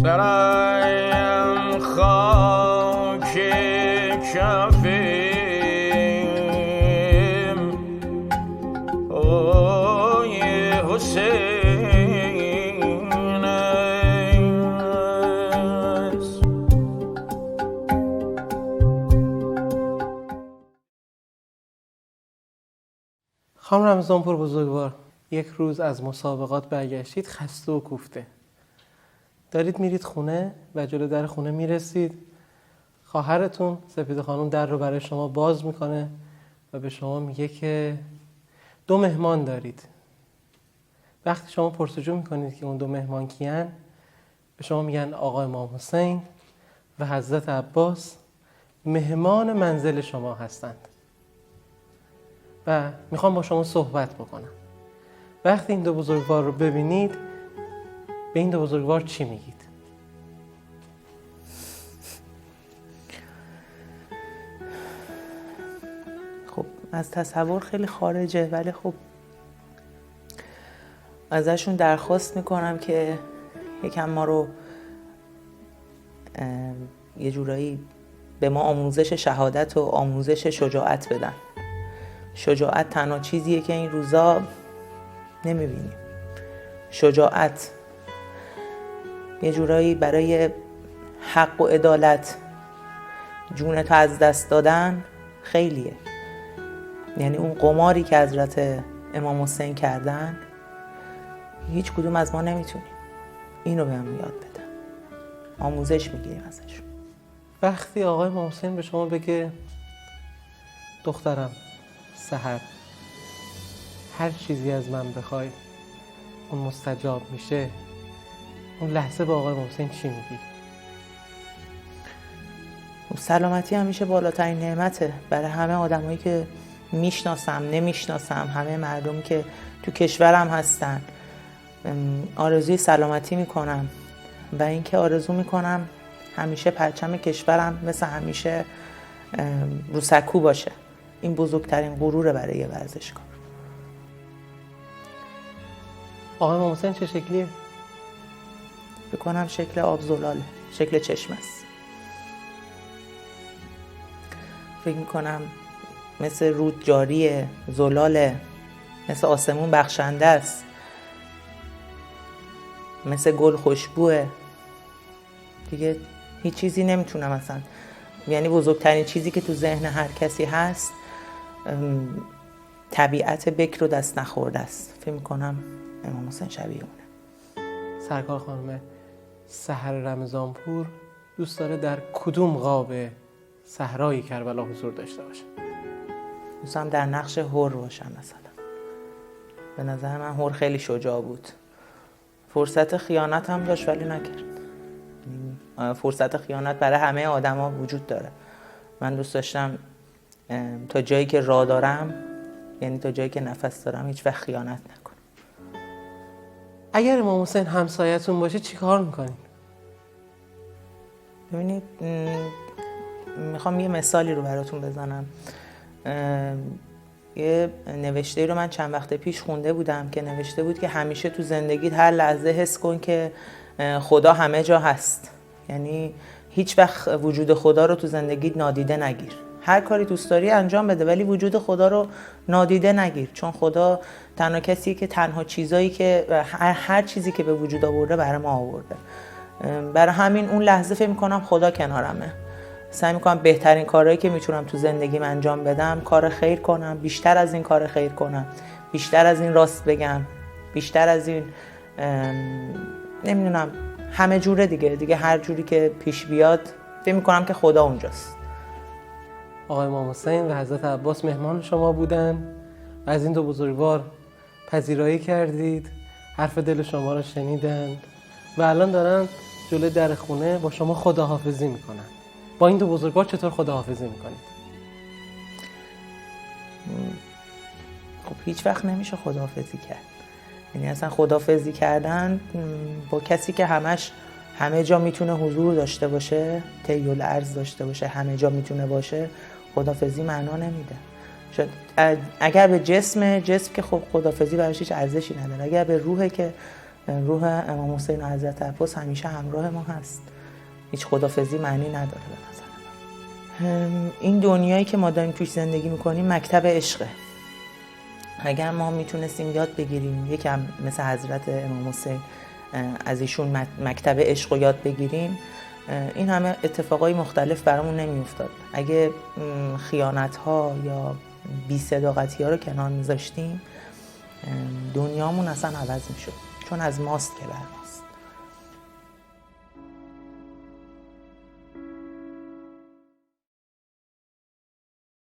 برایم خاک کفیم اوی حسین است. خانم رمضانپور بزرگوار، یک روز از مسابقات برگشتید خسته و کوفته. دارید میرید خونه و جلو در خونه میرسید، خواهرتون سپیده خانم در رو برای شما باز میکنه و به شما میگه که 2 مهمان دارید. وقتی شما پرسجو میکنید که اون 2 مهمان کیان، به شما میگن آقا امام حسین و حضرت عباس مهمان منزل شما هستند و میخوام با شما صحبت بکنم. وقتی این 2 بزرگوار رو ببینید، به این 2 بزرگوار چی میگید؟ خب از تصور خیلی خارجه، ولی خب ازشون درخواست میکنم که یکم ما رو یه جورایی به ما آموزش شهادت و آموزش شجاعت بدن. شجاعت تنها چیزیه که این روزا نمیبینیم. شجاعت یه جورایی برای حق و عدالت جونتو از دست دادن خیلیه. یعنی اون قماری که حضرت امام حسین کردن هیچ کدوم از ما نمیتونیم. اینو بهم یاد بدن، آموزش میگیریم ازشون. وقتی آقای امام حسین به شما بگه دخترم سحر هر چیزی از من بخوای اون مستجاب میشه، اون لحظه به آقای امام حسین چی میگی؟ سلامتی همیشه بالاترین نعمته برای همه آدمایی که میشناسم نمیشناسم، همه مردم که تو کشورم هستن. آرزوی سلامتی میکنم و اینکه آرزو میکنم همیشه پرچم کشورم مثل همیشه رو سکو باشه. این بزرگترین غروره برای یه ورزشکار. آقای امام حسین چه شکلیه؟ بکنم شکل آب زلاله، شکل چشم است. فکر میکنم مثل رود جاریه، زلاله، مثل آسمون بخشنده است، مثل گل خوشبوه. دیگه هیچ چیزی نمیتونم اصلا، یعنی بزرگترین چیزی که تو ذهن هر کسی هست طبیعت بکر و دست نخورده است. فکر میکنم امام حسین شبیه اونه. سرکار خانم سحر رمضانپور دوست داره در کدوم غاب صحرای کربلا حضور داشته باشه؟ دوستم در نقش هور باشم مثلا. به نظر من هور خیلی شجاع بود. فرصت خیانت هم داشت ولی نکرد. فرصت خیانت برای همه آدما وجود داره. من دوست داشتم تا جایی که راه دارم، یعنی تا جایی که نفس دارم، هیچ وقت خیانت نکنم. اگر امام حسین همسایتون باشه چی کار میکنین؟ ببینید میخوام یه مثالی رو براتون بزنم. یه نوشته رو من چند وقت پیش خونده بودم که نوشته بود که همیشه تو زندگیت هر لحظه حس کن که خدا همه جا هست. یعنی هیچ وقت وجود خدا رو تو زندگیت نادیده نگیر. هر کاری دوست داری انجام بده ولی وجود خدا رو نادیده نگیر، چون خدا تنها کسیه که تنها چیزایی که هر چیزی که به وجود آورده برای ما آورده. برای همین اون لحظه فکر می‌کنم خدا کنارمه. سعی می‌کنم بهترین کارهایی که میتونم تو زندگیم انجام بدم کار خیر کنم، بیشتر از این کار خیر کنم، بیشتر از این راست بگم، بیشتر از این نمیدونم همه جوره دیگه هر جوری که پیش بیاد فکر می‌کنم که خدا اونجاست. آقای امام حسین و حضرت عباس مهمان شما بودن و از این 2 بزرگوار پذیرایی کردید، حرف دل شما رو شنیدند و الان دارن جلوی در خونه با شما خداحافظی میکنن. با این 2 بزرگوار چطور خداحافظی میکنید؟ خب هیچ وقت نمیشه خداحافظی کرد. یعنی اصلا خداحافظی کردن با کسی که همه جا میتونه حضور داشته باشه، طی الارض داشته باشه، همه جا میتونه باشه، خداحافظی معنا نمیده. اگر به جسم که خب خداحافظی براش هیچ ارزشی نداره. اگر به روحه که روح امام حسین و حضرت عباس همیشه همراه ما هست. هیچ خدافزی معنی نداره به نظر من. این دنیایی که ما داریم توش زندگی میکنیم مکتب عشقه. اگر ما میتونستیم یاد بگیریم یکم مثل حضرت امام حسین از ایشون مکتب عشق رو یاد بگیریم، این همه اتفاقای مختلف برامون نمیافتاد. اگه خیانت‌ها یا بی‌صداقتی‌ها رو کنار میذاشتیم، دنیامون اصلا عوض میشد، چون از ماست که بر ماست.